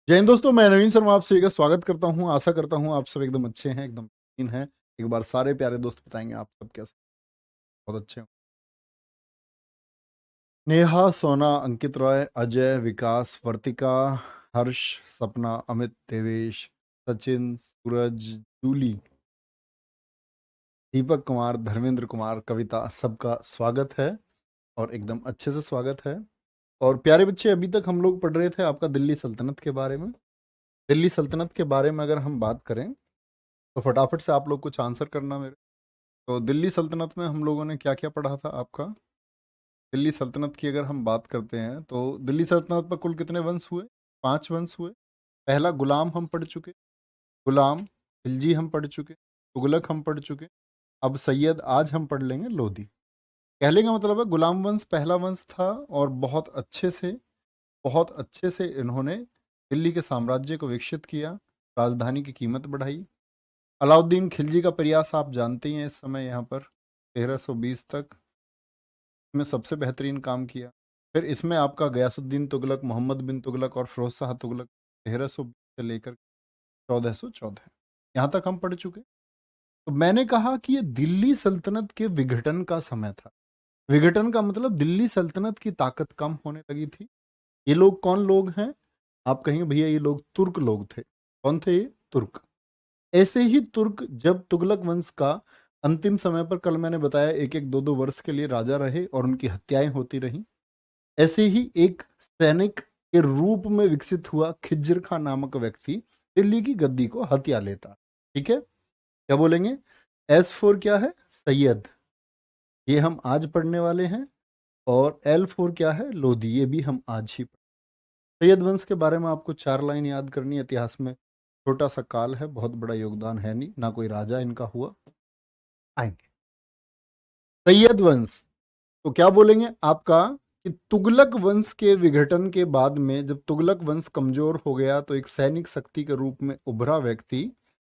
जय हिंद दोस्तों, मैं नवीन शर्मा आपसे एक स्वागत करता हूं। आशा करता हूं आप सब एकदम अच्छे हैं, एकदम बेहतरीन हैं। एक बार सारे प्यारे दोस्त बताएंगे आप सब कैसे। बहुत अच्छे हो। नेहा, सोना, अंकित रॉय, अजय, विकास, वर्तिका, हर्ष, सपना, अमित, देवेश, सचिन, सूरज, जूली, दीपक कुमार, धर्मेंद्र कुमार, कविता, सबका स्वागत है और एकदम अच्छे से स्वागत है। और प्यारे बच्चे, अभी तक हम लोग पढ़ रहे थे आपका दिल्ली सल्तनत के बारे में। दिल्ली सल्तनत के बारे में अगर हम बात करें तो फटाफट से आप लोग कुछ आंसर करना मेरे। तो दिल्ली सल्तनत में हम लोगों ने क्या क्या पढ़ा था आपका। दिल्ली सल्तनत की अगर हम बात करते हैं तो दिल्ली सल्तनत पर कुल कितने वंश हुए? 5 वंश हुए। पहला गुलाम हम पढ़ चुके, गुलाम। खिलजी हम पढ़ चुके, तुगलक हम पढ़ चुके। अब सैयद आज हम पढ़ लेंगे लोधी। कहने का मतलब है गुलाम वंश पहला वंश था और बहुत अच्छे से इन्होंने दिल्ली के साम्राज्य को विकसित किया, राजधानी की कीमत बढ़ाई। अलाउद्दीन खिलजी का प्रयास आप जानते ही हैं, इस समय यहाँ पर 1320 तक में सबसे बेहतरीन काम किया। फिर इसमें आपका गयासुद्दीन तुगलक, मोहम्मद बिन तुगलक और फिरोज शाह तुगलक 1320 से लेकर 1414 यहाँ तक हम पढ़ चुके। तो मैंने कहा कि ये दिल्ली सल्तनत के विघटन का समय था। विघटन का मतलब दिल्ली सल्तनत की ताकत कम होने लगी थी। ये लोग कौन लोग हैं? आप कहेंगे भैया ये लोग तुर्क लोग थे। कौन थे ये? तुर्क। ऐसे ही तुर्क जब तुगलक वंश का अंतिम समय पर, कल मैंने बताया, एक एक दो दो वर्ष के लिए राजा रहे और उनकी हत्याएं होती रहीं, ऐसे ही एक सैनिक के रूप में विकसित हुआ खिज्र खां नामक व्यक्ति दिल्ली की गद्दी को हथिया लेता। ठीक है, क्या बोलेंगे? S4 क्या है? सैयद, ये हम आज पढ़ने वाले हैं। और L4 क्या है? लोधी, ये भी हम आज ही सैयद वंश के बारे में आपको 4 लाइन याद करनी है। इतिहास में छोटा सा काल है, बहुत बड़ा योगदान है नहीं, ना कोई राजा इनका हुआ। आएंगे सैयद वंश, तो क्या बोलेंगे आपका कि तुगलक वंश के विघटन के बाद में जब तुगलक वंश कमजोर हो गया तो एक सैनिक शक्ति के रूप में उभरा व्यक्ति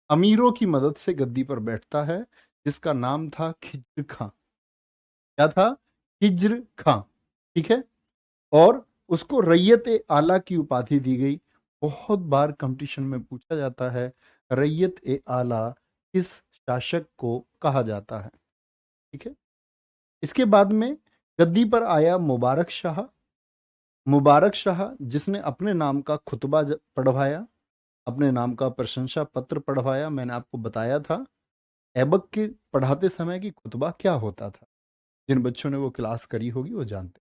अमीरों की मदद से गद्दी पर बैठता है, जिसका नाम था खिज्र खां। क्या था? खिज्र खां। ठीक है। और उसको रैयत ए आला की उपाधि दी गई। बहुत बार कंपटीशन में पूछा जाता है रैयत ए आला किस शासक को कहा जाता है। ठीक है। इसके बाद में गद्दी पर आया मुबारक शाह। मुबारक शाह जिसने अपने नाम का खुतबा पढ़वाया, अपने नाम का प्रशंसा पत्र पढ़वाया। मैंने आपको बताया था ऐबक के पढ़ाते समय कि खुतबा क्या होता था। जिन बच्चों ने वो क्लास करी होगी वो जानते।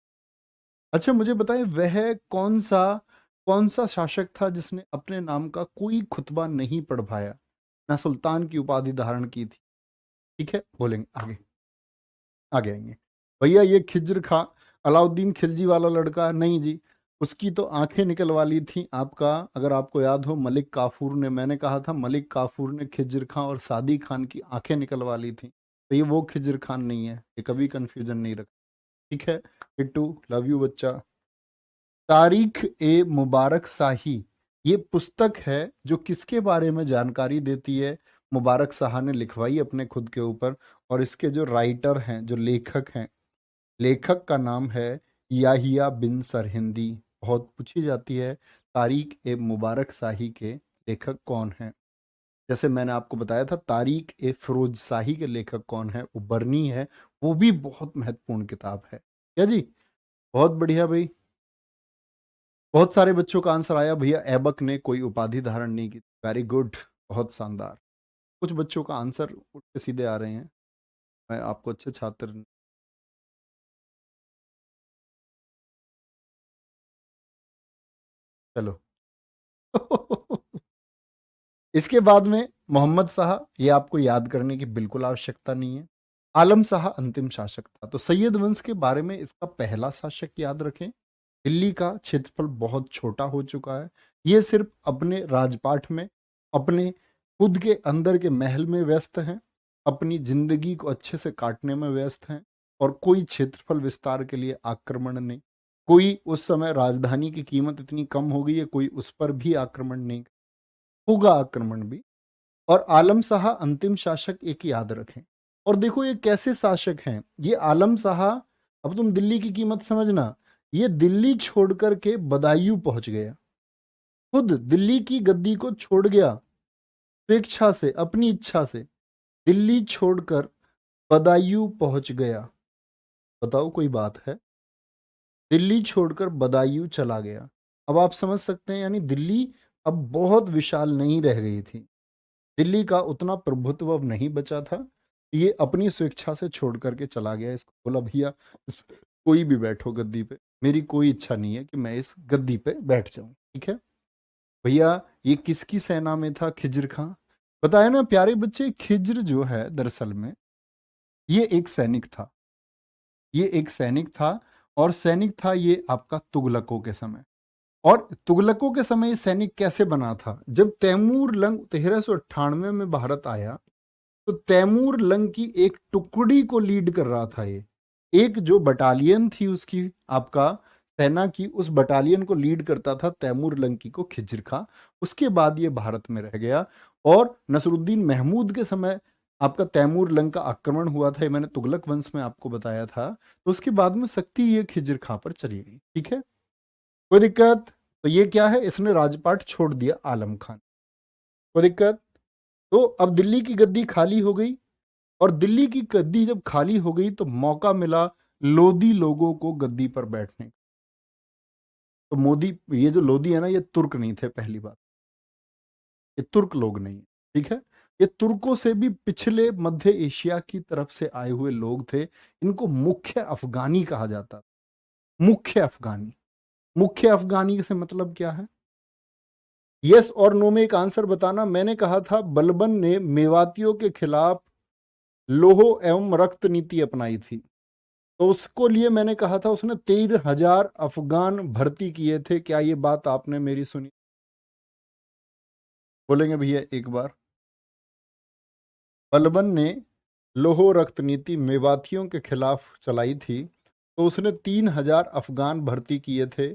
अच्छा मुझे बताएं, वह कौन सा शासक था जिसने अपने नाम का कोई खुतबा नहीं पढ़वाया, ना सुल्तान की उपाधि धारण की थी? ठीक है, बोलेंगे आगे। आगे आएंगे भैया। ये खिज्र खां अलाउद्दीन खिलजी वाला लड़का नहीं जी, उसकी तो आंखें निकल वाली थी। आपका अगर आपको याद हो मलिक काफूर ने, मैंने कहा था मलिक काफूर ने खिज्र खां और सादी खान की आंखें निकल वाली थी, तो ये वो खिज्र खान नहीं है, ये कभी कंफ्यूजन नहीं रखा। ठीक है। बिट्टू, लव यू बच्चा। तारीख ए मुबारक शाही, ये पुस्तक है जो किसके बारे में जानकारी देती है? मुबारक शाह ने लिखवाई अपने खुद के ऊपर। और इसके जो राइटर हैं, जो लेखक हैं, लेखक का नाम है याहिया बिन सरहिंदी। बहुत पूछी जाती है तारीख ए मुबारक शाही के लेखक कौन हैं। जैसे मैंने आपको बताया था तारीख ए फिरोज शाही के लेखक कौन है, वो बर्नी है। वो भी बहुत महत्वपूर्ण किताब है। क्या जी? बहुत बढ़िया भाई। बहुत सारे बच्चों का आंसर आया भैया ऐबक ने कोई उपाधि धारण नहीं की। वेरी गुड, बहुत शानदार। कुछ बच्चों का आंसर उठ के सीधे आ रहे हैं। मैं आपको अच्छे छात्र। चलो इसके बाद में मोहम्मद शाह, ये आपको याद करने की बिल्कुल आवश्यकता नहीं है। आलम शाह अंतिम शासक था। तो सैयद वंश के बारे में इसका पहला शासक याद रखें। दिल्ली का क्षेत्रफल बहुत छोटा हो चुका है। ये सिर्फ अपने राजपाट में, अपने खुद के अंदर के महल में व्यस्त हैं, अपनी जिंदगी को अच्छे से काटने में व्यस्त हैं, और कोई क्षेत्रफल विस्तार के लिए आक्रमण नहीं। कोई उस समय राजधानी की कीमत इतनी कम हो गई है, कोई उस पर भी आक्रमण नहीं होगा, आक्रमण भी। और आलम शाह अंतिम शासक एक याद रखें। और देखो ये कैसे शासक हैं ये आलम शाह। अब तुम दिल्ली की कीमत समझना, ये दिल्ली छोड़ करके बदायूं पहुंच गया। खुद दिल्ली की गद्दी को छोड़ गया, स्वेच्छा से, अपनी इच्छा से दिल्ली छोड़कर बदायूं पहुंच गया। बताओ कोई बात है? दिल्ली छोड़कर बदायूं चला गया। अब आप समझ सकते हैं, यानी दिल्ली अब बहुत विशाल नहीं रह गई थी, दिल्ली का उतना प्रभुत्व अब नहीं बचा था। ये अपनी स्वेच्छा से छोड़ करके चला गया। इसको बोला भैया कोई भी बैठो गद्दी पे, मेरी कोई इच्छा नहीं है कि मैं इस गद्दी पे बैठ जाऊं, ठीक है भैया। ये किसकी सेना में था? खिज्र खां। बताया ना प्यारे बच्चे, खिज्र जो है दरअसल में ये एक सैनिक था, ये एक सैनिक था। और सैनिक था ये आपका तुगलकों के समय। और तुगलकों के समय ये सैनिक कैसे बना था? जब तैमूर लंग 1398 में भारत आया, तो तैमूर लंग की एक टुकड़ी को लीड कर रहा था ये। एक जो बटालियन थी उसकी, आपका सेना की, उस बटालियन को लीड करता था तैमूर लंकी को खिज्र खां। उसके बाद ये भारत में रह गया। और नसरुद्दीन महमूद के समय आपका तैमूर लंग का आक्रमण हुआ था, ये मैंने तुगलक वंश में आपको बताया था। तो उसके बाद में शक्ति ये खिज्र खां पर चली गई, ठीक है, कोई दिक्कत? तो ये क्या है, इसने राजपाट छोड़ दिया आलम खान, कोई दिक्कत? तो अब दिल्ली की गद्दी खाली हो गई। और दिल्ली की गद्दी जब खाली हो गई तो मौका मिला लोधी लोगों को गद्दी पर बैठने। तो मोदी, ये जो लोधी है ना, ये तुर्क नहीं थे, पहली बात, ये तुर्क लोग नहीं है, ठीक है। ये तुर्कों से भी पिछले मध्य एशिया की तरफ से आए हुए लोग थे। इनको मुख्य अफगानी कहा जाता था। मुख्य अफगानी, मुख्य अफगानी से मतलब क्या है? यस और नो में एक आंसर बताना। मैंने कहा था बलबन ने मेवातियों के खिलाफ लोह एवं रक्त नीति अपनाई थी, तो उसको लिए मैंने कहा था उसने 13,000 अफगान भर्ती किए थे। क्या ये बात आपने मेरी सुनी? बोलेंगे भैया एक बार। बलबन ने लोह रक्त नीति मेवातियों के खिलाफ चलाई थी, तो उसने 3,000 अफगान भर्ती किए थे।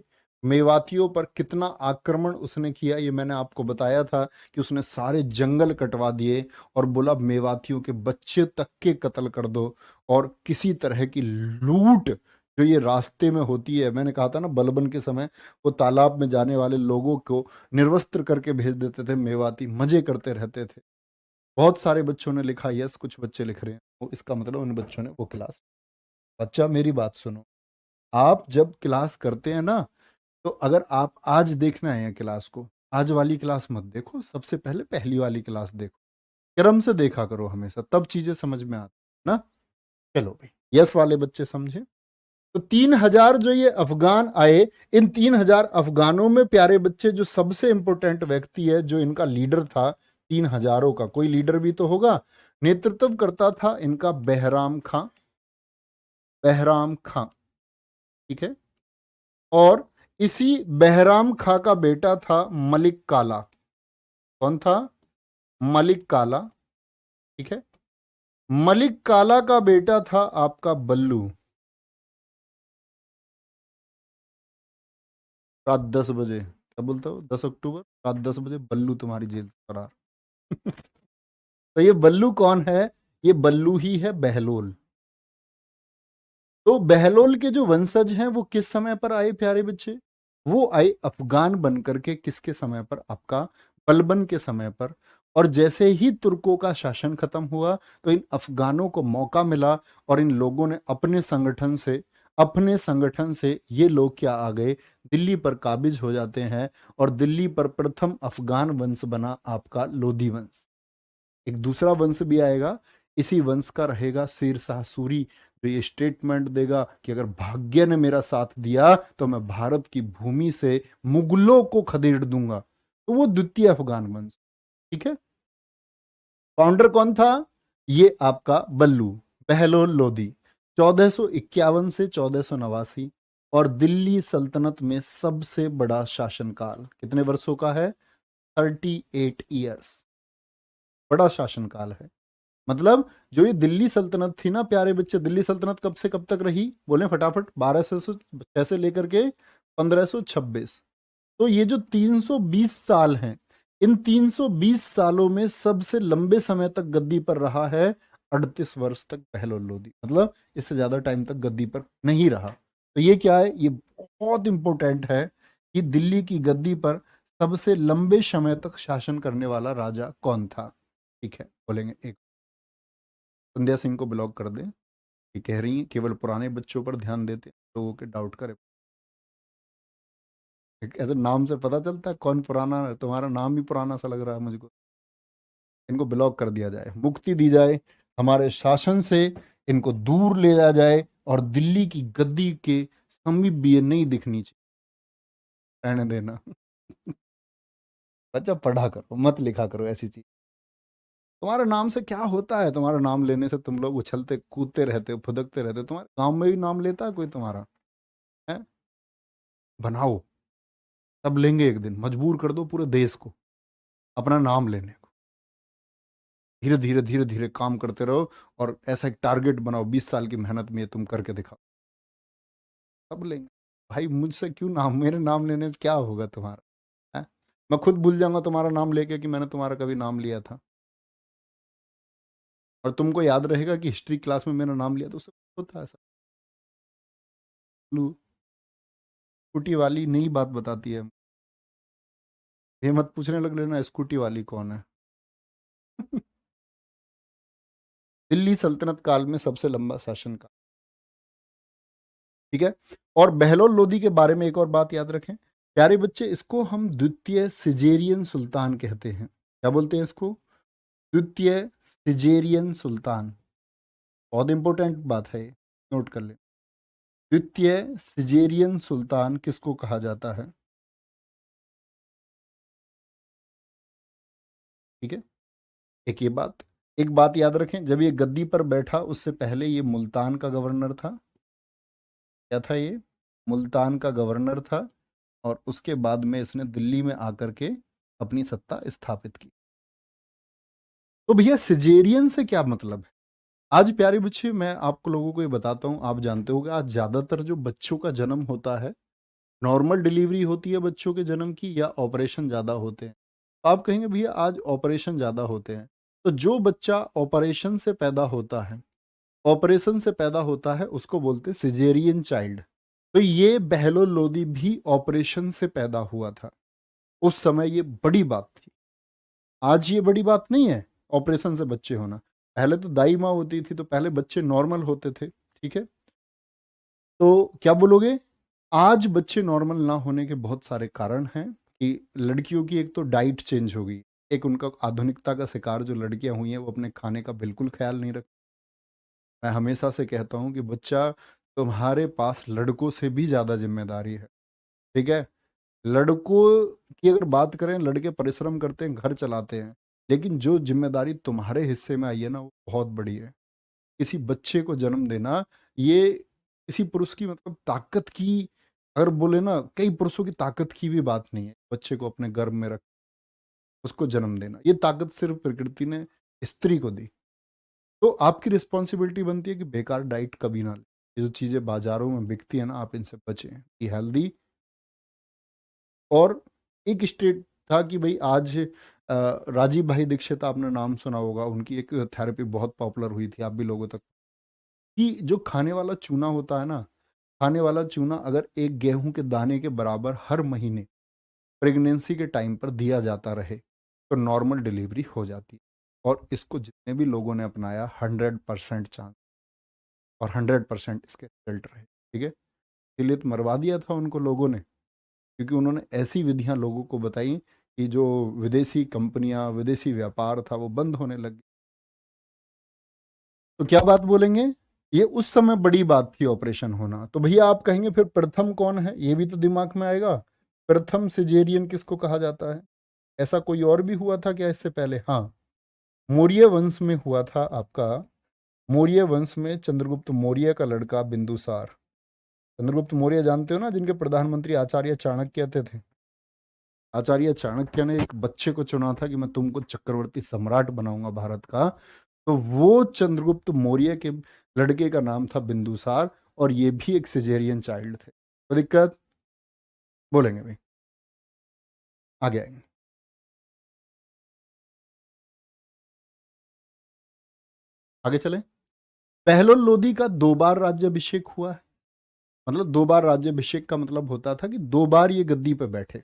मेवातियों पर कितना आक्रमण उसने किया ये मैंने आपको बताया था, कि उसने सारे जंगल कटवा दिए और बोला मेवातियों के बच्चे तक के कत्ल कर दो। और किसी तरह की लूट जो ये रास्ते में होती है, मैंने कहा था ना बलबन के समय वो तालाब में जाने वाले लोगों को निर्वस्त्र करके भेज देते थे, मेवाती मजे करते रहते थे। बहुत सारे बच्चों ने लिखा यस, कुछ बच्चे लिख रहे हैं, वो इसका मतलब उन बच्चों ने वो क्लास। बच्चा मेरी बात सुनो, आप जब क्लास करते हैं ना, तो अगर आप आज देखना है क्लास को, आज वाली क्लास मत देखो, सबसे पहले पहली वाली क्लास देखो, क्रम से देखा करो हमेशा, तब चीजें समझ में आती ना। चलो भाई, यस वाले बच्चे समझे। तो 3,000 जो ये अफगान आए, इन 3,000 अफगानों में प्यारे बच्चे जो सबसे इंपॉर्टेंट व्यक्ति है, जो इनका लीडर था, 3,000 का कोई लीडर भी तो होगा, नेतृत्व करता था इनका बहराम खां। बहराम खां, ठीक है। और इसी बहराम खां का बेटा था मलिक काला। कौन था? मलिक काला, ठीक है। मलिक काला का बेटा था आपका बल्लू। रात 10 बजे, क्या बोलता हो, 10 अक्टूबर रात 10 बजे बल्लू तुम्हारी जेल से फरार। तो ये बल्लू कौन है? ये बल्लू ही है बहलोल। तो बहलोल के जो वंशज हैं वो किस समय पर आए प्यारे बच्चे? वो आए अफगान बनकर के, किसके समय पर? आपका बलबन के समय पर। और जैसे ही तुर्कों का शासन खत्म हुआ, तो इन अफगानों को मौका मिला और इन लोगों ने अपने संगठन से ये लोग क्या आ गए, दिल्ली पर काबिज हो जाते हैं। और दिल्ली पर प्रथम अफगान वंश बना आपका लोधी वंश। एक दूसरा वंश भी आएगा, इसी वंश का रहेगा शेर शाह सूरी, जो ये स्टेटमेंट देगा कि अगर भाग्य ने मेरा साथ दिया तो मैं भारत की भूमि से मुगलों को खदेड़ दूंगा। तो वो द्वितीय अफगान वंश, ठीक है। फाउंडर कौन था? ये आपका बल्लू बहलोल लोधी। 1451 से 1489, और दिल्ली सल्तनत में सबसे बड़ा शासनकाल कितने वर्षों का है? 38 ईयर्स, बड़ा शासनकाल है। मतलब जो ये दिल्ली सल्तनत थी ना प्यारे बच्चे, दिल्ली सल्तनत कब से कब तक रही? बोले फटाफट। 1206 से लेकर के 1526। तो ये जो 320 साल हैं, इन 320 सालों में सबसे लंबे समय तक गद्दी पर रहा है 38 वर्ष तक बहलोल लोधी। मतलब इससे ज्यादा टाइम तक गद्दी पर नहीं रहा। तो ये क्या है? ये बहुत इंपॉर्टेंट है कि दिल्ली की गद्दी पर सबसे लंबे समय तक शासन करने वाला राजा कौन था? ठीक है, बोलेंगे एक। संध्या सिंह को ब्लॉक कर दें, ये कह रही हैं केवल पुराने बच्चों पर ध्यान देते हैं, लोगों के डाउट करे। ऐसे नाम से पता चलता है कौन पुराना है, तुम्हारा नाम ही पुराना सा लग रहा है मुझको। इनको ब्लॉक कर दिया जाए, मुक्ति दी जाए, हमारे शासन से इनको दूर ले जाया जाए, और दिल्ली की गद्दी के समीप भी ये नहीं दिखनी चाहिए, रहने देना। बच्चा पढ़ा करो, मत लिखा करो ऐसी चीज। तुम्हारे नाम से क्या होता है? तुम्हारा नाम लेने से तुम लोग उछलते कूदते रहते हो, फुदकते रहते हो। तुम्हारे गांव में भी नाम लेता है कोई तुम्हारा? है? बनाओ, तब लेंगे एक दिन, मजबूर कर दो पूरे देश को अपना नाम लेने को। धीरे धीरे धीरे धीरे काम करते रहो, और ऐसा एक टारगेट बनाओ, 20 साल की मेहनत में ये तुम करके दिखाओ, तब लेंगे। भाई मुझसे क्यों नाम, मेरे नाम लेने से क्या होगा तुम्हारा? है? मैं खुद भूल जाऊंगा तुम्हारा नाम लेके कि मैंने तुम्हारा कभी नाम लिया था। और तुमको याद रहेगा कि हिस्ट्री क्लास में मेरा नाम लिया, तो सब होता है ऐसा। स्कूटी वाली नई बात बताती है, ये मत पूछने लग लेना स्कूटी वाली कौन है। दिल्ली सल्तनत काल में सबसे लंबा शासन काल। ठीक है। और बहलोल लोदी के बारे में एक और बात याद रखें प्यारे बच्चे, इसको हम द्वितीय सिजेरियन सुल्तान कहते हैं। क्या बोलते हैं इसको? द्वितीय सिजेरियन सुल्तान। बहुत इंपॉर्टेंट बात है ये, नोट कर ले। द्वितीय सिजेरियन सुल्तान किसको कहा जाता है? ठीक है, एक बात याद रखें, जब ये गद्दी पर बैठा उससे पहले ये मुल्तान का गवर्नर था। क्या था ये? मुल्तान का गवर्नर था। और उसके बाद में इसने दिल्ली में आकर के अपनी सत्ता स्थापित की। तो भैया सिजेरियन से क्या मतलब है? आज प्यारे बच्चे, मैं आपको लोगों को ये बताता हूँ, आप जानते हो कि आज ज्यादातर जो बच्चों का जन्म होता है, नॉर्मल डिलीवरी होती है बच्चों के जन्म की, या ऑपरेशन ज्यादा होते हैं? तो आप कहेंगे भैया आज ऑपरेशन ज्यादा होते हैं। तो जो बच्चा ऑपरेशन से पैदा होता है, उसको बोलते हैं सिजेरियन चाइल्ड। तो ये बहलोल लोदी भी ऑपरेशन से पैदा हुआ था। उस समय ये बड़ी बात थी, आज ये बड़ी बात नहीं है ऑपरेशन से बच्चे होना। पहले तो दाई माँ होती थी, तो पहले बच्चे नॉर्मल होते थे। ठीक है, तो क्या बोलोगे? आज बच्चे नॉर्मल ना होने के बहुत सारे कारण हैं, कि लड़कियों की एक तो डाइट चेंज हो गई, एक उनका आधुनिकता का शिकार जो लड़कियां हुई हैं वो अपने खाने का बिल्कुल ख्याल नहीं रख। मैं हमेशा से कहता हूँ कि बच्चा, तुम्हारे पास लड़कों से भी ज़्यादा जिम्मेदारी है। ठीक है, लड़कों की अगर बात करें, लड़के परिश्रम करते हैं, घर चलाते हैं, लेकिन जो जिम्मेदारी तुम्हारे हिस्से में आई है ना, वो बहुत बड़ी है। किसी बच्चे को जन्म देना, ये किसी पुरुष की मतलब ताकत की, अगर बोले ना, कई पुरुषों की ताकत की भी बात नहीं है। बच्चे को अपने गर्भ में रख उसको जन्म देना, ये ताकत सिर्फ प्रकृति ने स्त्री को दी। तो आपकी रिस्पॉन्सिबिलिटी बनती है कि बेकार डाइट कभी ना ले। ये जो चीज़ें बाजारों में बिकती है ना, आप इनसे बचें, कि हेल्दी। और एक स्टेट था कि भाई आज राजीव भाई दीक्षित, आपने नाम सुना होगा, उनकी एक थेरेपी बहुत पॉपुलर हुई थी आप भी लोगों तक, कि जो खाने वाला चूना होता है ना, खाने वाला चूना अगर एक गेहूं के दाने के बराबर हर महीने प्रेगनेंसी के टाइम पर दिया जाता रहे, तो नॉर्मल डिलीवरी हो जाती है। और इसको जितने भी लोगों ने अपनाया, 100% चांस, और 100% इसके रिजल्ट रहे। ठीक है, इसलिए तो मरवा दिया था उनको लोगों ने, क्योंकि उन्होंने ऐसी विधियां लोगों को बताई कि जो विदेशी कंपनियां, विदेशी व्यापार था, वो बंद होने लग गया। तो क्या बात बोलेंगे, ये उस समय बड़ी बात थी ऑपरेशन होना। तो भैया आप कहेंगे फिर प्रथम कौन है, ये भी तो दिमाग में आएगा। प्रथम सिजेरियन किसको कहा जाता है? ऐसा कोई और भी हुआ था क्या इससे पहले? हाँ, मौर्य वंश में हुआ था आपका। मौर्य वंश में चंद्रगुप्त मौर्य का लड़का बिंदुसार। चंद्रगुप्त मौर्य जानते हो ना, जिनके प्रधानमंत्री आचार्य चाणक्य थे। आचार्य चाणक्य ने एक बच्चे को चुना था कि मैं तुमको चक्रवर्ती सम्राट बनाऊंगा भारत का। तो वो चंद्रगुप्त मौर्य के लड़के का नाम था बिंदुसार, और ये भी एक सिजेरियन चाइल्ड थे। तो दिक्कत, बोलेंगे भाई, आगे आएंगे। आगे चले। बहलोल लोदी का 2 बार राज्याभिषेक हुआ है। मतलब 2 बार राज्याभिषेक का मतलब होता था कि 2 बार ये गद्दी पे बैठे।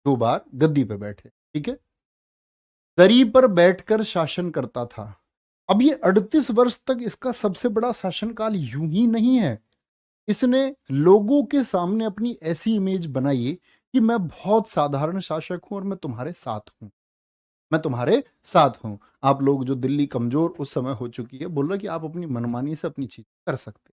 2 बार गद्दी पे बैठे, ठीक है। दरी पर बैठकर शासन करता था। अब ये 38 वर्ष तक इसका सबसे बड़ा शासनकाल यूं ही नहीं है। इसने लोगों के सामने अपनी ऐसी इमेज बनाई कि मैं बहुत साधारण शासक हूं और मैं तुम्हारे साथ हूं, मैं तुम्हारे साथ हूं। आप लोग जो दिल्ली कमजोर उस समय हो चुकी है, बोल रहे कि आप अपनी मनमानी से अपनी चीज कर सकते।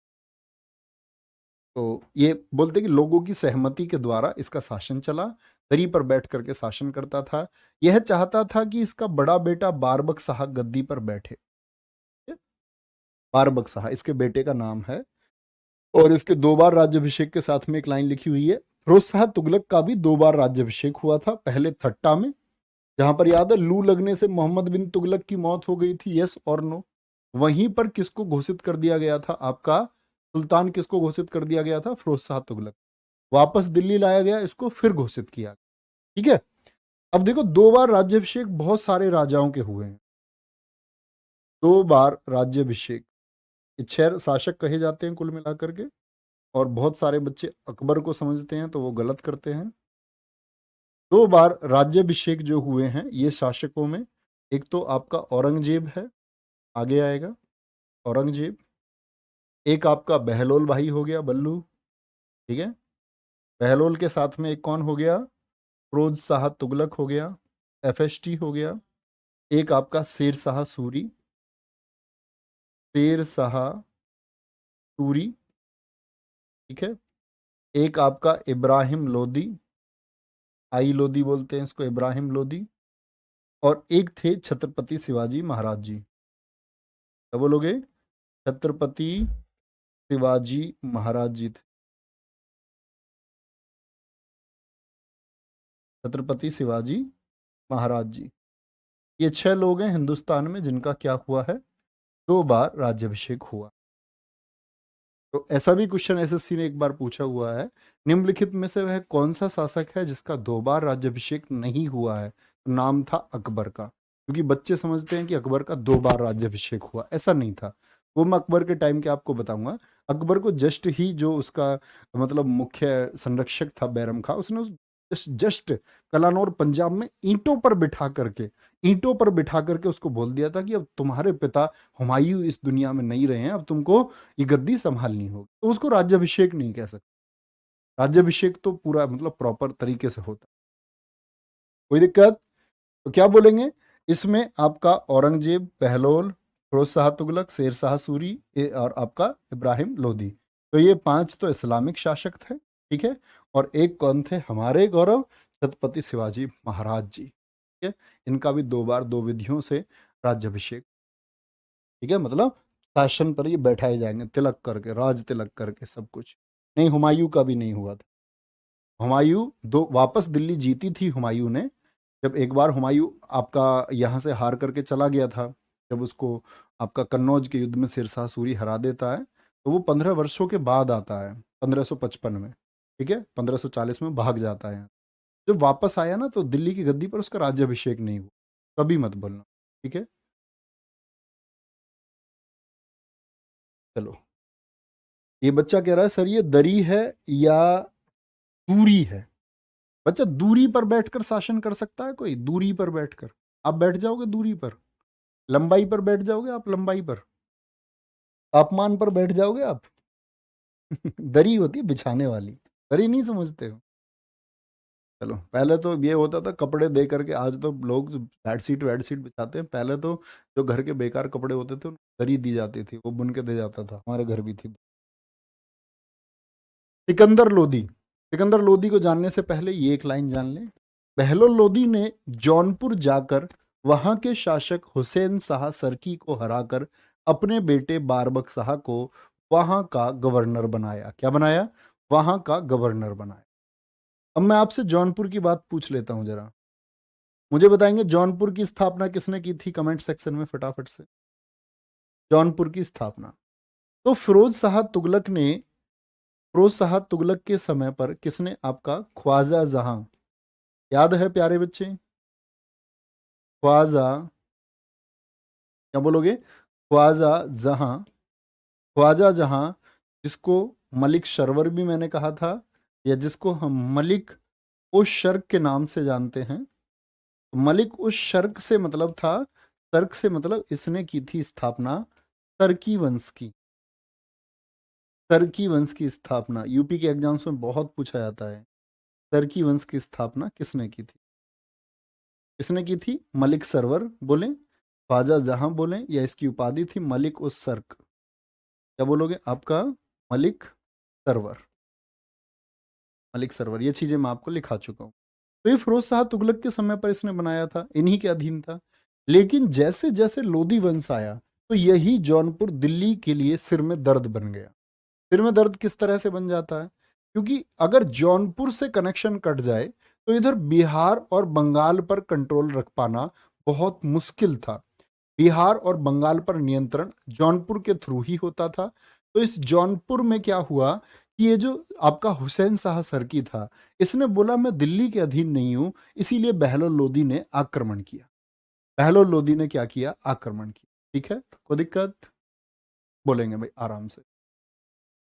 तो ये बोलते कि लोगों की सहमति के द्वारा इसका शासन चला। दरी पर बैठ करके शासन करता था। यह चाहता था कि इसका बड़ा बेटा बारबक शाह गद्दी पर बैठे। बारबक शाह इसके बेटे का नाम है। और इसके 2 बार राज्यभिषेक के साथ में एक लाइन लिखी हुई है। फिरोज शाह तुगलक का भी 2 बार राज्यभिषेक हुआ था। पहले थट्टा में, जहां पर याद है लू लगने से मोहम्मद बिन तुगलक की मौत हो गई थी, यस और नो। वहीं पर किसको घोषित कर दिया गया था, आपका सुल्तान किसको घोषित कर दिया गया था, फिरोज शाह तुगलक। वापस दिल्ली लाया गया, इसको फिर घोषित किया, ठीक है। अब देखो 2 बार राज्यभिषेक बहुत सारे राजाओं के हुए हैं। 2 बार राज्यभिषेक, 6 शासक कहे जाते हैं कुल मिलाकर के। और बहुत सारे बच्चे अकबर को समझते हैं तो वो गलत करते हैं। 2 बार राज्यभिषेक जो हुए हैं ये शासकों में, एक तो आपका औरंगजेब है, आगे आएगा औरंगजेब। एक आपका बहलोल भाई हो गया, बल्लू, ठीक है। बहलोल के साथ में एक कौन हो गया, फिरोज शाह तुगलक हो गया, एफएसटी हो गया। एक आपका शेर शाह सूरी, शेर शाह सूरी, ठीक है। एक आपका इब्राहिम लोदी, आई लोदी बोलते हैं इसको, इब्राहिम लोदी। और एक थे छत्रपति शिवाजी महाराज जी। क्या बोलोगे, छत्रपति शिवाजी महाराज जी थे। छत्रपति शिवाजी महाराज जी, ये 6 लोग हैं हिंदुस्तान में जिनका क्या हुआ है, 2 बार राज्यभिषेक हुआ। तो ऐसा भी क्वेश्चन एसएससी ने एक बार पूछा हुआ है, निम्नलिखित में से वह कौन सा शासक है जिसका 2 बार राज्यभिषेक नहीं हुआ है। तो नाम था अकबर का, क्योंकि बच्चे समझते हैं कि अकबर का 2 बार राज्यभिषेक हुआ, ऐसा नहीं था। वो मैं अकबर के टाइम के आपको बताऊंगा। अकबर को जस्ट ही जो उसका मतलब मुख्य संरक्षक था बैरम खां, उसने उस जस्ट कलानौर पंजाब में ईंटों पर बिठा करके उसको बोल दिया था कि अब तुम्हारे पिता हुमायूं इस दुनिया में नहीं रहे हैं, अब तुमको ये गद्दी संभालनी होगी। तो उसको राज्यभिषेक नहीं कह सकते। राज्यभिषेक तो पूरा मतलब प्रॉपर तरीके से होता है। कोई दिक्कत, तो क्या बोलेंगे इसमें, आपका औरंगजेब, बहलोल, फिरोज शाह तुगलक, शेर शाह सूरी, और आपका इब्राहिम लोदी। तो ये 5 तो इस्लामिक शासक थे, ठीक है। और एक कौन थे, हमारे गौरव छत्रपति शिवाजी महाराज जी, ठीक है। इनका भी 2 बार 2 विधियों से राज्यभिषेक, ठीक है। मतलब शासन पर ये बैठाए जाएंगे तिलक करके, राज तिलक करके, सब कुछ नहीं। हुमायूं का भी नहीं हुआ था। हुमायूं दो वापस दिल्ली जीती थी हुमायूं ने। जब एक बार हुमायूं आपका यहाँ से हार करके चला गया था, जब उसको आपका कन्नौज के युद्ध में शेरशाह सूरी हरा देता है, तो वो 15 वर्षों के बाद आता है 1555 में, ठीक है। 1540 में भाग जाता है। जब वापस आया ना तो दिल्ली की गद्दी पर उसका राज्याभिषेक नहीं हुआ, कभी मत बोलना, ठीक है। चलो, ये बच्चा कह रहा है सर ये दरी है या दूरी है। बच्चा दूरी पर बैठकर शासन कर सकता है कोई, दूरी पर बैठकर आप बैठ जाओगे, दूरी पर, लंबाई पर बैठ जाओगे आप, लंबाई पर, तापमान पर बैठ जाओगे आप। दरी होती है बिछाने वाली, दरी नहीं समझते हो। चलो, पहले तो ये होता था कपड़े दे करके, आज तो लोग बेडशीट वेडशीट बिछाते हैं। पहले तो जो घर के बेकार कपड़े होते थे उनको दरी दी जाती थी, वो बुन के दे जाता था, हमारे घर भी थी। सिकंदर लोदी, सिकंदर लोदी को जानने से पहले ये एक लाइन जान लें। बहलोल लोदी ने जौनपुर जाकर वहां के शासक हुसैन शाह सरकी को हराकर अपने बेटे बारबक शाह को वहां का गवर्नर बनाया। क्या बनाया, वहां का गवर्नर बनाया। अब मैं आपसे जौनपुर की बात पूछ लेता हूं जरा, मुझे बताएंगे जौनपुर की स्थापना किसने की थी, कमेंट सेक्शन में फटाफट से। जौनपुर की स्थापना तो फिरोज शाह तुगलक के समय पर किसने, आपका ख्वाजा जहां, याद है प्यारे बच्चे, ख्वाजा, क्या बोलोगे, ख्वाजा जहां, ख्वाजा जहां, जिसको मलिक शरवर भी मैंने कहा था, या जिसको हम मलिक उस शर्क के नाम से जानते हैं। मलिक उस शर्क से मतलब था, तर्क से मतलब इसने की थी स्थापना तर्की वंश की। तर्की वंश की स्थापना यूपी के एग्जाम्स में बहुत पूछा जाता है। तर्की वंश की स्थापना किसने की थी? किसने की थी? मलिक सरवर बोले, ख्वाजा जहां बोले, या इसकी उपाधि थी मलिक उस सर्क? क्या बोलोगे आपका? मलिक सरवर। मलिक सरवर, ये चीजें मैं आपको लिखा चुका हूँ। तो ये फिरोज शाह तुगलक के समय पर इसने बनाया था, इन्हीं के अधीन था। लेकिन जैसे जैसे लोधी वंश आया तो यही जौनपुर दिल्ली के लिए सिर में दर्द बन गया। सिर में दर्द किस तरह से बन जाता है? क्योंकि अगर जौनपुर से कनेक्शन कट जाए तो इधर बिहार और बंगाल पर कंट्रोल रख पाना बहुत मुश्किल था। बिहार और बंगाल पर नियंत्रण जौनपुर के थ्रू ही होता था। तो इस जौनपुर में क्या हुआ कि ये जो आपका हुसैन शाह सरकी था, इसने बोला मैं दिल्ली के अधीन नहीं हूं, इसीलिए बहलोल लोदी ने आक्रमण किया। बहलोल लोदी ने क्या किया? आक्रमण किया। ठीक है, कोई दिक्कत? बोलेंगे भाई आराम से।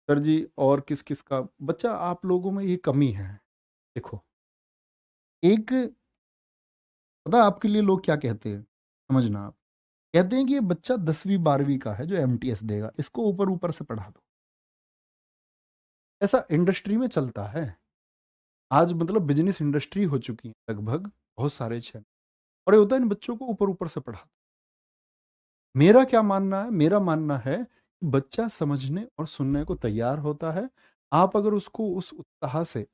सर जी और किस किस का बच्चा आप लोगों में ये कमी है? देखो, एक पता आपके लिए लोग क्या कहते हैं, समझना आप। कहते हैं कि ये बच्चा 10वीं 12वीं का है जो एमटीएस देगा, इसको ऊपर ऊपर से पढ़ा दो। ऐसा इंडस्ट्री में चलता है आज, मतलब बिजनेस इंडस्ट्री हो चुकी है लगभग बहुत सारे क्षेत्र। और ये होता है इन बच्चों को ऊपर ऊपर से पढ़ा दो। मेरा क्या मानना है? मेरा मानना है कि बच्चा समझने और सुनने को तैयार होता है। आप अगर उसको उस उत्साह से,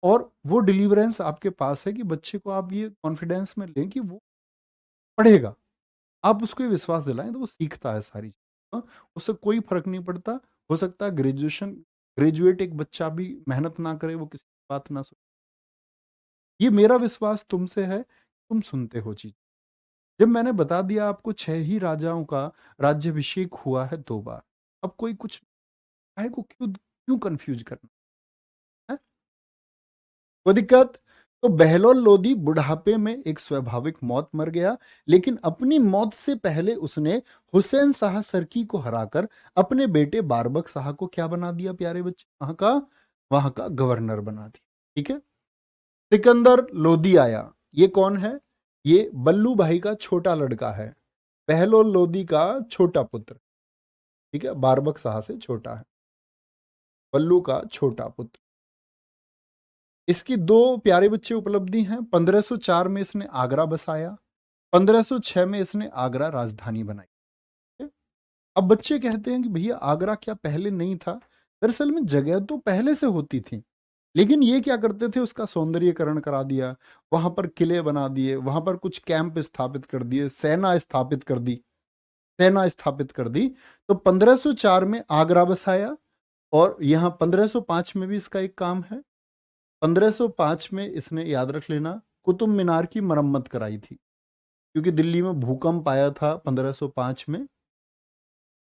और वो डिलीवरेंस आपके पास है कि बच्चे को आप ये कॉन्फिडेंस में लें कि वो पढ़ेगा, आप उसको ये विश्वास दिलाएं तो वो सीखता है सारी चीज़। उससे कोई फर्क नहीं पड़ता। हो सकता है ग्रेजुएट एक बच्चा भी मेहनत ना करे, वो किसी की बात ना सुने। ये मेरा विश्वास तुमसे है, तुम सुनते हो चीज। जब मैंने बता दिया आपको 6 ही राजाओं का राज्याभिषेक हुआ है 2 बार, अब कोई कुछ काहे को क्यों क्यों कंफ्यूज करना है? कोई दिक्कत? तो बहलोल लोदी बुढ़ापे में एक स्वाभाविक मौत मर गया, लेकिन अपनी मौत से पहले उसने हुसैन शाह सरकी को हराकर अपने बेटे बारबक शाह को क्या बना दिया प्यारे बच्चे? वहां का गवर्नर बना दिया। ठीक है। सिकंदर लोदी आया। ये कौन है? ये बल्लू भाई का छोटा लड़का है, बहलोल लोदी का छोटा पुत्र। ठीक है, बारबक शाह से छोटा है, बल्लू का छोटा पुत्र। इसकी 2 प्यारे बच्चे उपलब्धि हैं। 1504 में इसने आगरा बसाया, 1506 में इसने आगरा राजधानी बनाई। ठीक है? अब बच्चे कहते हैं कि भैया आगरा क्या पहले नहीं था? दरअसल में जगह तो पहले से होती थी, लेकिन ये क्या करते थे, उसका सौंदर्यीकरण करा दिया, वहां पर किले बना दिए, वहां पर कुछ कैंप स्थापित कर दिए, सेना स्थापित कर दी। तो 1504 में आगरा बसाया, और यहाँ 1505 में भी इसका एक काम है। 1505 में इसने, याद रख लेना, कुतुब मीनार की मरम्मत कराई थी, क्योंकि दिल्ली में भूकंप आया था 1505 में,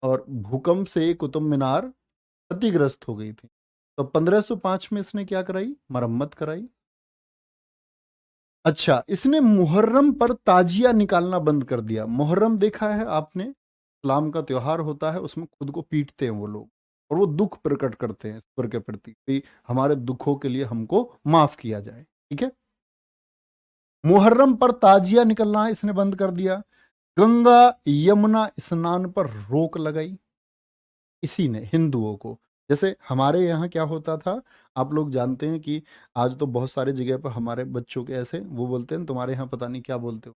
और भूकंप से कुतुब मीनार क्षतिग्रस्त हो गई थी। तो 1505 में इसने क्या कराई? मरम्मत कराई। अच्छा, इसने मुहर्रम पर ताजिया निकालना बंद कर दिया। मुहर्रम देखा है आपने? इस्लाम का त्योहार होता है, उसमें खुद को पीटते हैं वो लोग, और वो दुख प्रकट करते हैं ईश्वर के प्रति कि हमारे दुखों के लिए हमको माफ किया जाए। ठीक है। मुहर्रम पर ताजिया निकलना इसने बंद कर दिया। गंगा यमुना स्नान पर रोक लगाई इसी ने, हिंदुओं को। जैसे हमारे यहाँ क्या होता था, आप लोग जानते हैं कि आज तो बहुत सारे जगह पर हमारे बच्चों के ऐसे वो बोलते हैं, तुम्हारे यहाँ पता नहीं क्या बोलते हो,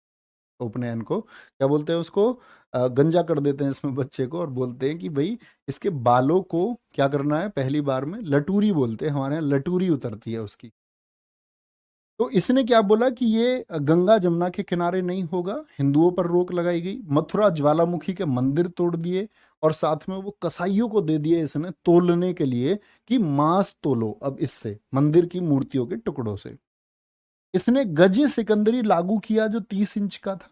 उपनयन को क्या बोलते हैं उसको, गंजा कर देते हैं इसमें बच्चे को, और बोलते हैं कि भाई इसके बालों को क्या करना है, पहली बार में लटूरी बोलते हैं, हमारे यहाँ लटूरी उतरती है उसकी। तो इसने क्या बोला कि ये गंगा जमुना के किनारे नहीं होगा, हिंदुओं पर रोक लगाई गई। मथुरा ज्वालामुखी के मंदिर तोड़ दिए, और साथ में वो कसाईयों को दे दिए इसने तोलने के लिए कि मांस तोलो अब इससे, मंदिर की मूर्तियों के टुकड़ों से। इसने गजे सिकंदरी लागू किया जो 30 इंच का था।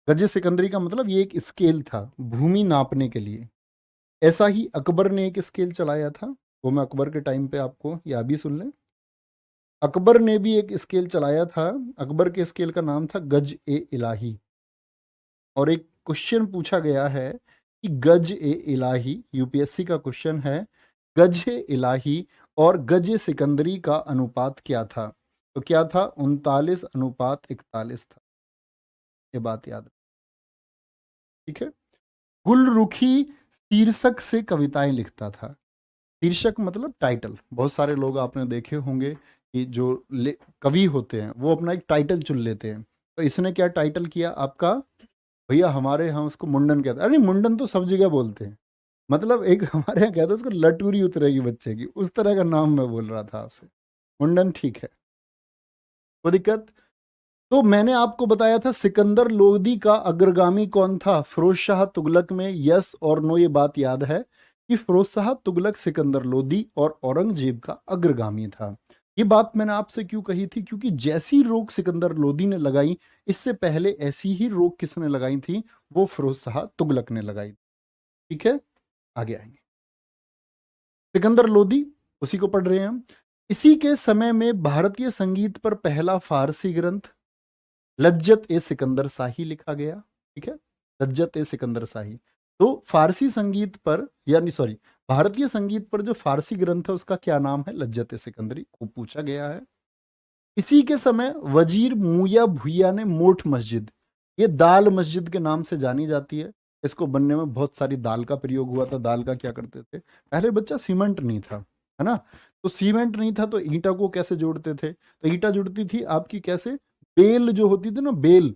गजे सिकंदरी का मतलब ये एक स्केल था भूमि नापने के लिए। ऐसा ही अकबर ने एक स्केल चलाया था, वो मैं अकबर के टाइम पे आपको यह भी सुन लें। अकबर ने भी एक स्केल चलाया था, अकबर के स्केल का नाम था गज ए इलाही। और एक क्वेश्चन पूछा गया है कि गज ए इलाही, यूपीएससी का क्वेश्चन है, गज ए इलाही और गज ए सिकंदरी का अनुपात क्या था? तो क्या था, 39:41 था। ये बात याद रख, ठीक है। गुलरुखी शीर्षक से कविताएं लिखता था। शीर्षक मतलब टाइटल। बहुत सारे लोग आपने देखे होंगे कि जो कवि होते हैं वो अपना एक टाइटल चुन लेते हैं। तो इसने क्या टाइटल किया आपका, भैया हमारे यहाँ उसको मुंडन कहते हैं। अरे नहीं, मुंडन तो सब जगह बोलते हैं, मतलब एक हमारे यहाँ कहते हैं उसको लटूरी उतरेगी बच्चे की, उस तरह का नाम मैं बोल रहा था आपसे। मुंडन ठीक है, कोई दिक्कत। तो मैंने आपको बताया था सिकंदर लोदी का अग्रगामी कौन था फिरोज शाह तुगलक में, यस और नो। ये बात याद है कि फिरोज शाह तुगलक सिकंदर लोदी और औरंगजेब का अग्रगामी था। ये बात मैंने आपसे क्यों कही थी, क्योंकि जैसी रोक सिकंदर लोदी ने लगाई, इससे पहले ऐसी ही रोक किसने लगाई थी, वो फिरोज शाह तुगलक ने लगाई। ठीक है, आगे आएंगे। सिकंदर लोदी, उसी को पढ़ रहे हैं हम। इसी के समय में भारतीय संगीत पर पहला फारसी ग्रंथ लज्जत ए सिकंदर शाही लिखा गया। ठीक है, लज्जत ए सिकंदर शाही। तो फारसी संगीत पर, यानी सॉरी, भारतीय संगीत पर जो फारसी ग्रंथ है उसका क्या नाम है, लज्जत ए सिकंदरी, को पूछा गया है। इसी के समय वजीर मुया भुइया ने मोठ मस्जिद, ये दाल मस्जिद के नाम से जानी जाती है। इसको बनने में बहुत सारी दाल का प्रयोग हुआ था। दाल का क्या करते थे, पहले बच्चा सीमेंट नहीं था, है ना, तो सीमेंट नहीं था तो ईंटा को कैसे जोड़ते थे, तो ईंटा जुड़ती थी आपकी कैसे, बेल जो होती थी ना, बेल,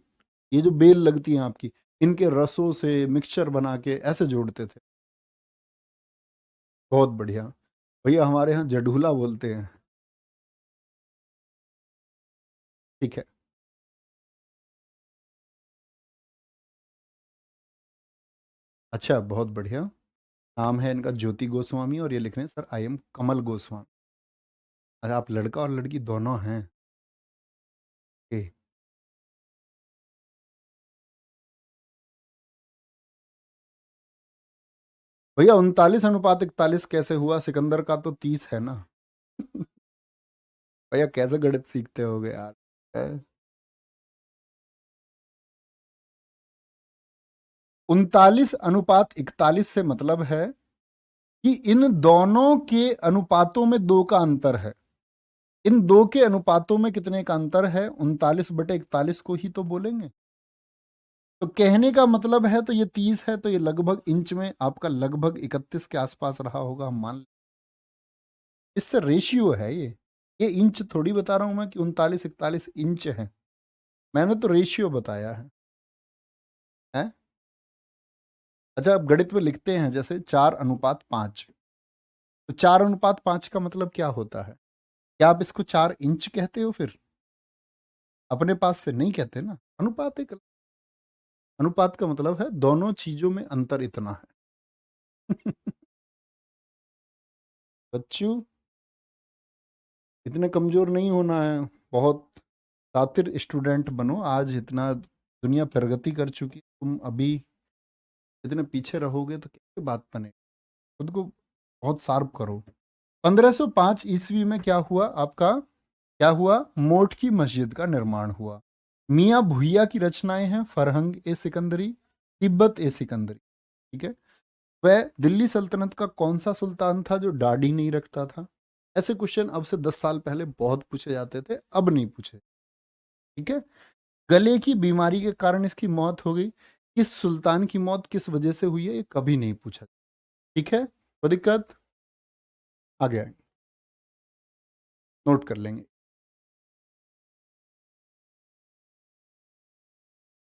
ये जो बेल लगती है आपकी, इनके रसों से मिक्सचर बना के ऐसे जोड़ते थे। बहुत बढ़िया। भैया हमारे यहाँ जडूला बोलते हैं। ठीक है, अच्छा बहुत बढ़िया। नाम है इनका ज्योति गोस्वामी और ये लिख रहे हैं सर आई एम कमल गोस्वामी। अच्छा, आप लड़का और लड़की दोनों हैं। ए, भैया 39:41 कैसे हुआ, सिकंदर का तो 30 है ना। भैया कैसे गणित सीखते होगे यार। 39:41 से मतलब है कि इन दोनों के अनुपातों में दो का अंतर है। इन दो के अनुपातों में कितने का अंतर है, 39/41 को ही तो बोलेंगे। तो कहने का मतलब है, तो ये 30 है, तो ये लगभग इंच में आपका लगभग 31 के आसपास रहा होगा, हम मान। इससे रेशियो है ये इंच थोड़ी बता रहा हूं मैं कि 39-41 इंच है। मैंने तो रेशियो बताया है? अच्छा, अब गणित में लिखते हैं जैसे 4:5। तो 4:5 का मतलब क्या होता है, क्या आप इसको 4 इंच कहते हो फिर? अपने पास से नहीं कहते ना। अनुपात एक, अनुपात का मतलब है दोनों चीजों में अंतर इतना है। बच्चों, इतने कमजोर नहीं होना है, बहुत शातिर स्टूडेंट बनो। आज इतना दुनिया प्रगति कर चुकी, तुम अभी इतने पीछे रहोगे तो कैसे बात बने। खुद को बहुत शार्प करो। 1505 ईस्वी में क्या हुआ आपका, क्या हुआ, मोठ की मस्जिद का निर्माण हुआ। मियाँ भुइया की रचनाएं हैं, फरहंग ए सिकंदरी, तिब्बत ए सिकंदरी। ठीक है। वह दिल्ली सल्तनत का कौन सा सुल्तान था जो दाढ़ी नहीं रखता था? ऐसे क्वेश्चन अब से 10 साल पहले बहुत पूछे जाते थे, अब नहीं पूछे। ठीक है। गले की बीमारी के कारण इसकी मौत हो गई। किस सुल्तान की मौत किस वजह से हुई है, ये कभी नहीं पूछा। ठीक है, कोई दिक्कत। आगे आएंगे, नोट कर लेंगे।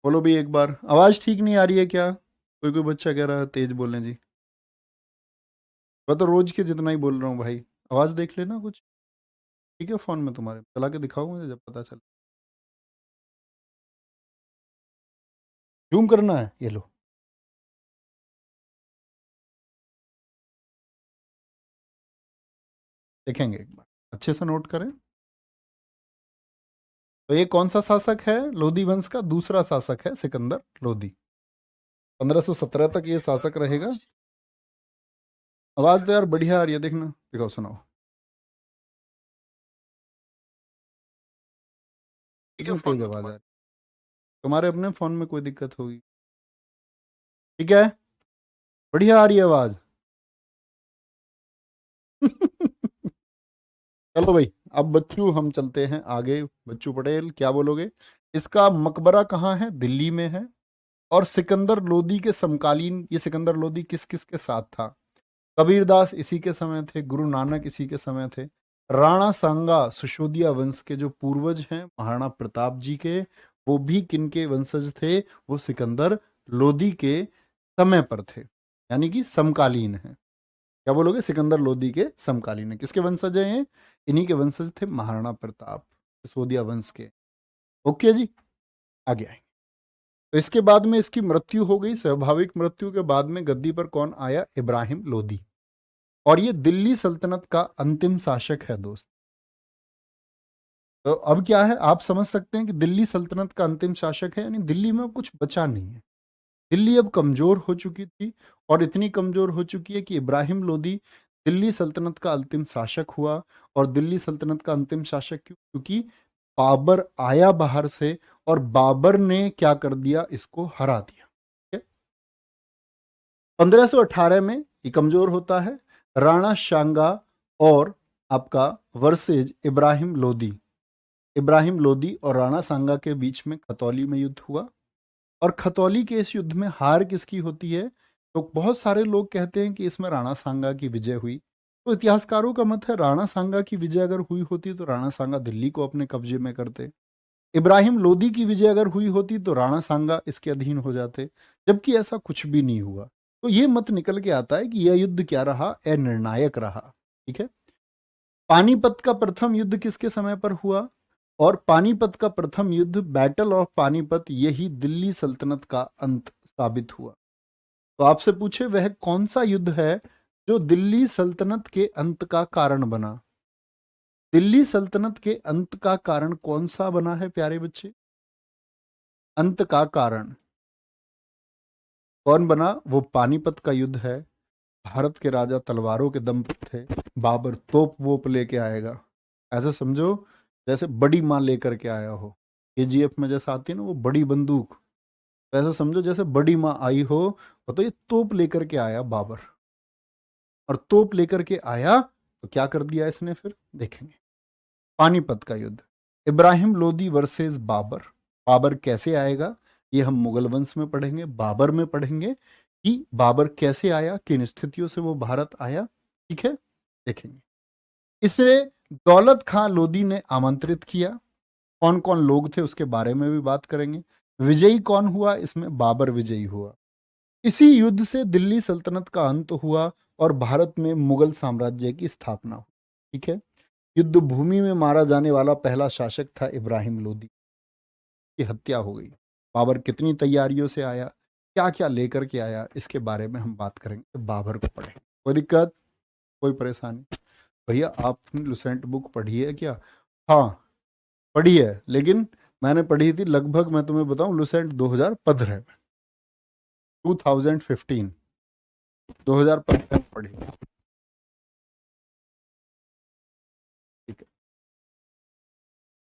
बोलो भी एक बार, आवाज ठीक नहीं आ रही है क्या? कोई कोई बच्चा कह रहा है तेज बोलने जी। मैं तो रोज के जितना ही बोल रहा हूँ भाई। आवाज देख लेना कुछ। ठीक है, फोन में तुम्हारे चला के दिखाओ मुझे जब पता चले। जूम करना है, ये लो। देखेंगे एक बार, अच्छे से नोट करें। तो ये कौन सा शासक है, लोधी वंश का दूसरा शासक है सिकंदर लोधी। 1517 तक ये शासक रहेगा। आवाज तो यार बढ़िया आ रही है, देखना, दिखाओ, सुनाओ। कितनी तेज आवाज आ रही है? तुम्हारे अपने फोन में कोई दिक्कत होगी। ठीक है, बढ़िया आ रही है आवाज। चलो भाई, अब बच्चू हम चलते हैं आगे। बच्चू पटेल क्या बोलोगे? इसका मकबरा कहाँ है? दिल्ली में है। और सिकंदर लोदी के समकालीन, ये सिकंदर लोदी किस किस के साथ था? कबीरदास इसी के समय थे, गुरु नानक इसी के समय थे, राणा सांगा सिसोदिया वंश के जो पूर्वज हैं महाराणा प्रताप जी के, वो भी किनके वंशज थे? वो सिकंदर लोदी के समय पर थे, यानी कि समकालीन है। क्या बोलोगे? सिकंदर लोदी के समकालीन है। किसके वंशज हैं ये? इन्हीं के वंशज थे, महाराणा प्रताप सिसोदिया वंश के। ओके जी, आगे आए। तो इसके बाद में इसकी मृत्यु हो गई। स्वाभाविक मृत्यु के बाद में गद्दी पर कौन आया? इब्राहिम लोदी। और ये दिल्ली सल्तनत का अंतिम शासक है दोस्त। तो अब क्या है, आप समझ सकते हैं कि दिल्ली सल्तनत का अंतिम शासक है, यानी दिल्ली में अब कुछ बचा नहीं है। दिल्ली अब कमजोर हो चुकी थी, और इतनी कमजोर हो चुकी है कि इब्राहिम लोदी दिल्ली सल्तनत का अंतिम शासक हुआ। और दिल्ली सल्तनत का अंतिम शासक क्यों? क्योंकि बाबर आया बाहर से, और बाबर ने क्या कर दिया? इसको हरा दिया। 1518 में ये कमजोर होता है। राणा सांगा और आपका वर्सेज इब्राहिम लोदी और राणा सांगा के बीच में खतौली में युद्ध हुआ। और खतौली के इस युद्ध में हार किसकी होती है? तो बहुत सारे लोग कहते हैं कि इसमें राणा सांगा की विजय हुई। तो इतिहासकारों का मत है राणा सांगा की विजय अगर हुई होती तो राणा सांगा दिल्ली को अपने कब्जे में करते। इब्राहिम लोदी की विजय अगर हुई होती तो राणा सांगा इसके अधीन हो जाते। जबकि ऐसा कुछ भी नहीं हुआ। तो ये मत निकल के आता है कि यह युद्ध क्या रहा? अनिर्णायक रहा। ठीक है। पानीपत का प्रथम युद्ध किसके समय पर हुआ? और पानीपत का प्रथम युद्ध, बैटल ऑफ पानीपत, यही दिल्ली सल्तनत का अंत साबित हुआ। तो आपसे पूछे वह कौन सा युद्ध है जो दिल्ली सल्तनत के अंत का कारण बना? दिल्ली सल्तनत के अंत का कारण कौन सा बना है प्यारे बच्चे? अंत का कारण कौन बना? वो पानीपत का युद्ध है। भारत के राजा तलवारों के दम पर थे, बाबर तोप वोप लेके आएगा। ऐसा समझो जैसे बड़ी माँ लेकर के आया हो। केजीएफ में जैसा आती है ना वो बड़ी बंदूक, तो ऐसा समझो जैसे बड़ी माँ आई हो। तो ये तोप लेकर के आया बाबर, और तोप लेकर के आया तो क्या कर दिया इसने फिर देखेंगे। पानीपत का युद्ध, इब्राहिम लोदी वर्सेस बाबर। बाबर कैसे आएगा ये हम मुगल वंश में पढ़ेंगे, बाबर में पढ़ेंगे कि बाबर कैसे आया, किन स्थितियों से वो भारत आया। ठीक है, देखेंगे। इसे दौलत खां लोदी ने आमंत्रित किया। कौन कौन लोग थे उसके बारे में भी बात करेंगे। विजयी कौन हुआ इसमें? बाबर विजयी हुआ। इसी युद्ध से दिल्ली सल्तनत का अंत हुआ और भारत में मुगल साम्राज्य की स्थापना हुई। ठीक है। युद्ध भूमि में मारा जाने वाला पहला शासक था इब्राहिम लोदी, की हत्या हो गई। बाबर कितनी तैयारियों से आया, क्या क्या लेकर के आया, इसके बारे में हम बात करेंगे। बाबर को पढ़े, कोई दिक्कत, कोई परेशानी? भैया आपने लुसेंट बुक पढ़ी है क्या? हाँ पढ़ी है, लेकिन मैंने पढ़ी थी लगभग, मैं तुम्हें बताऊं, लुसेंट 2015 में, 2015 2015 में पढ़ी। ठीक है,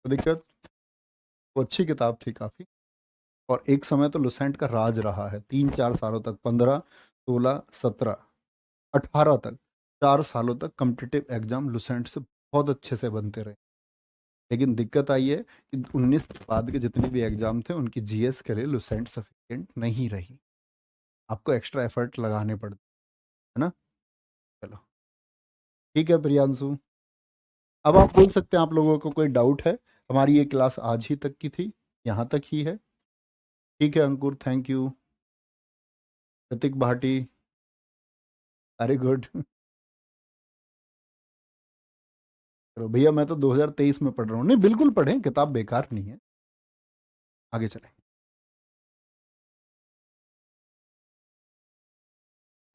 कोई दिक्कत? वो अच्छी किताब थी काफ़ी। और एक समय तो लुसेंट का राज रहा है 3-4 सालों तक, 15, 16, 17, 18 तक, 4 सालों तक कम्पिटिटिव एग्जाम लुसेंट से बहुत अच्छे से बनते रहे। लेकिन दिक्कत आई है कि 19 के बाद के जितने भी एग्जाम थे उनकी जीएस के लिए लुसेंट सफिशिएंट नहीं रही। आपको एक्स्ट्रा एफर्ट लगाने पड़ते, है ना। चलो ठीक है प्रियांशु, अब आप बोल सकते हैं आप लोगों को कोई डाउट है। हमारी ये क्लास आज ही तक की थी, यहाँ तक ही है। ठीक है Ankur, thank you. Hrithik Bhati, very good. चलो भैया मैं तो 2023 में पढ़ रहा हूँ। नहीं बिल्कुल पढ़ें, किताब बेकार नहीं है। आगे चलें।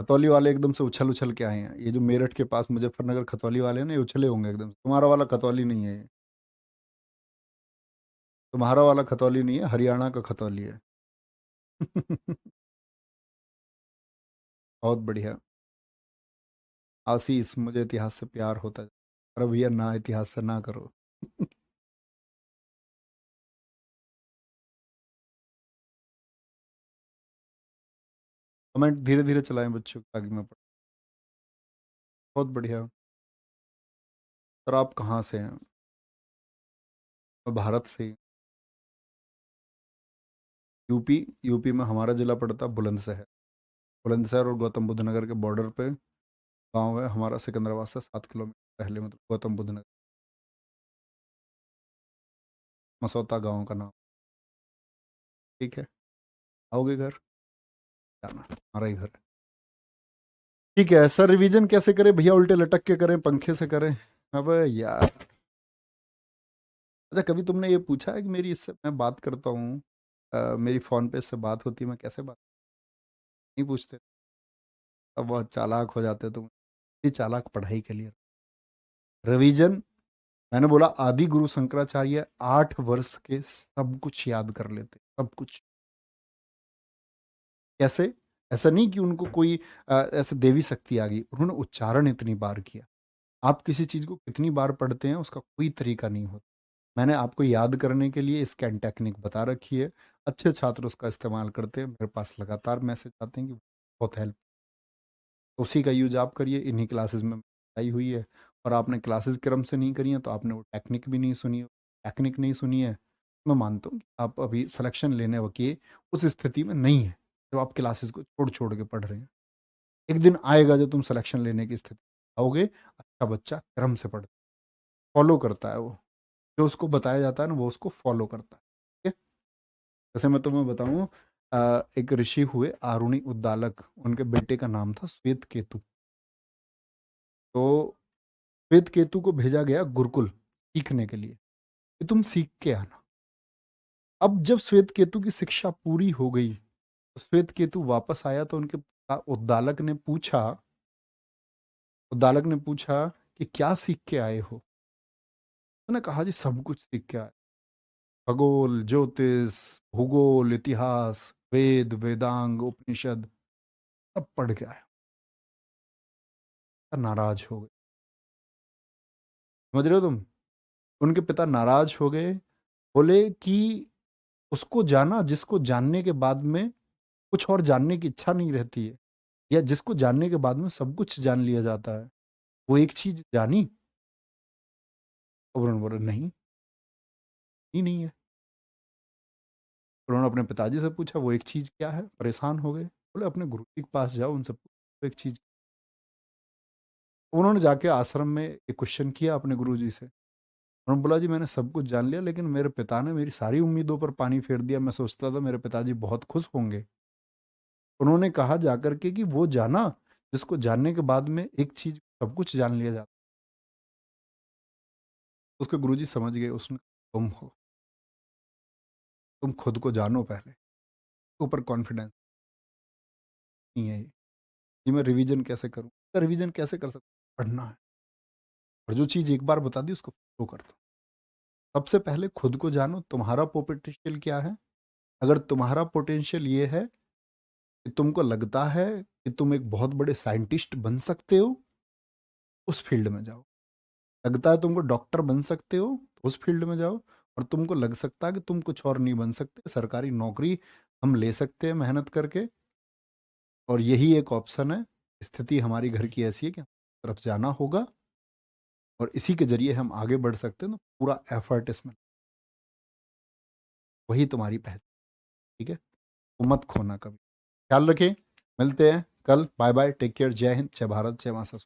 खतौली वाले एकदम से उछल उछल के आए हैं। ये जो मेरठ के पास मुजफ्फरनगर खतौली वाले हैं ना, ये उछले होंगे एकदम से। तुम्हारा वाला खतौली नहीं है ये। तुम्हारा वाला खतौली नहीं है, हरियाणा का खतौली है। बहुत बढ़िया। आशीष, मुझे इतिहास से प्यार होता है। अरे भैया ना, इतिहास से ना करो। कमेंट धीरे धीरे चलाएं बच्चों ताकि मैं पढ़। बहुत बढ़िया। सर आप कहाँ से हैं? मैं भारत से यूपी। यूपी में हमारा जिला पड़ता है बुलंदशहर। बुलंदशहर और गौतम बुद्ध नगर के बॉर्डर पे गांव है हमारा, सिकंदराबाद से 7 किलोमीटर पहले, मतलब गौतम बुद्ध नगर। मसौता गांव का नाम। ठीक है, आओगे घर, जाना हमारा ही घर है। ठीक है सर, रिवीजन कैसे करें भैया? उल्टे लटक के करें, पंखे से करें? अब यार, अच्छा कभी तुमने ये पूछा है कि मेरी इससे मैं बात करता हूँ, मेरी फ़ोन पे इससे बात होती है, मैं कैसे बात, नहीं पूछते? अब बहुत चालाक हो जाते तुम। ये चालाक पढ़ाई के लिए। रिवीजन, मैंने बोला आदि गुरु शंकराचार्य 8 वर्ष के सब कुछ याद कर लेते, सब कुछ। कैसे? ऐसा नहीं कि उनको कोई ऐसे देवी शक्ति आ गई, उन्होंने उच्चारण इतनी बार किया। आप किसी चीज़ को कितनी बार पढ़ते हैं उसका कोई तरीका नहीं होता। मैंने आपको याद करने के लिए स्कैन टेक्निक बता रखी है। अच्छे छात्र उसका इस्तेमाल करते हैं, मेरे पास लगातार मैसेज आते हैं कि बहुत हेल्प। उसी का यूज आप करिए, इन्हीं क्लासेस में बताई हुई है। और आपने क्लासेस क्रम से नहीं करी है तो आपने वो टेक्निक भी नहीं सुनी है। टेक्निक नहीं सुनी है, मैं मानता हूँ कि आप अभी सिलेक्शन लेने के उस स्थिति में नहीं है जब आप क्लासेस को छोड़ छोड़ के पढ़ रहे हैं। एक दिन आएगा जब तुम सिलेक्शन लेने की स्थिति आओगे। अच्छा बच्चा क्रम से पढ़ता, फॉलो करता है, वो जो उसको बताया जाता है ना वो उसको फॉलो करता है। ठीक है? जैसे मैं तुम्हें बताऊं, एक ऋषि हुए आरुणि उद्दालक, उनके बेटे का नाम था श्वेत केतु। तो श्वेत केतु को भेजा गया गुरुकुल सीखने के लिए कि तुम सीख के आना। अब जब श्वेत केतु की शिक्षा पूरी हो गई तो श्वेत केतु वापस आया तो उनके पिता उद्दालक ने पूछा कि क्या सीख के आए हो? उन्होंने कहा जी सब कुछ सीख के आए, खगोल, ज्योतिष, भूगोल, इतिहास, वेद, वेदांग, उपनिषद सब पढ़ के आया। नाराज हो गए। समझ रहे हो तुम? उनके पिता नाराज हो गए, बोले कि उसको जाना जिसको जानने के बाद में कुछ और जानने की इच्छा नहीं रहती है, या जिसको जानने के बाद में सब कुछ जान लिया जाता है, वो एक चीज जानी? और उन्होंने बोला नहीं, ही नहीं है। उन्होंने अपने पिताजी से पूछा वो एक चीज क्या है? परेशान हो गए, बोले अपने गुरु जी के पास जाओ, उनसे पूछो एक चीज। उन्होंने जाके आश्रम में एक क्वेश्चन किया अपने गुरु जी से। उन्होंने बोला जी मैंने सब कुछ जान लिया, लेकिन मेरे पिता ने मेरी सारी उम्मीदों पर पानी फेर दिया, मैं सोचता था मेरे पिताजी बहुत खुश होंगे। उन्होंने कहा जाकर के कि वो जाना जिसको जानने के बाद में एक चीज सब कुछ जान लिया जाता। उसके गुरुजी समझ गए, उसने तुम हो, तुम खुद को जानो पहले, ऊपर कॉन्फिडेंस नहीं है ये मैं रिवीजन कैसे करूं? तो रिवीजन कैसे कर सकता? पढ़ना है, और जो चीज एक बार बता दी उसको फॉलो कर दो। सबसे पहले खुद को जानो, तुम्हारा पोटेंशियल क्या है। अगर तुम्हारा पोटेंशियल ये है कि तुमको लगता है कि तुम एक बहुत बड़े साइंटिस्ट बन सकते हो, उस फील्ड में जाओ। लगता है तुमको डॉक्टर बन सकते हो, तो उस फील्ड में जाओ। और तुमको लग सकता है कि तुम कुछ और नहीं बन सकते, सरकारी नौकरी हम ले सकते हैं मेहनत करके, और यही एक ऑप्शन है। स्थिति हमारी घर की ऐसी है कि तरफ जाना होगा, और इसी के जरिए हम आगे बढ़ सकते हैं। तो पूरा एफर्ट इसमें, वही तुम्हारी पहचान। ठीक है, तो मत खोना कभी। ख्याल रखें, मिलते हैं कल। बाय बाय, टेक केयर, जय हिंद, जय भारत, जय माता।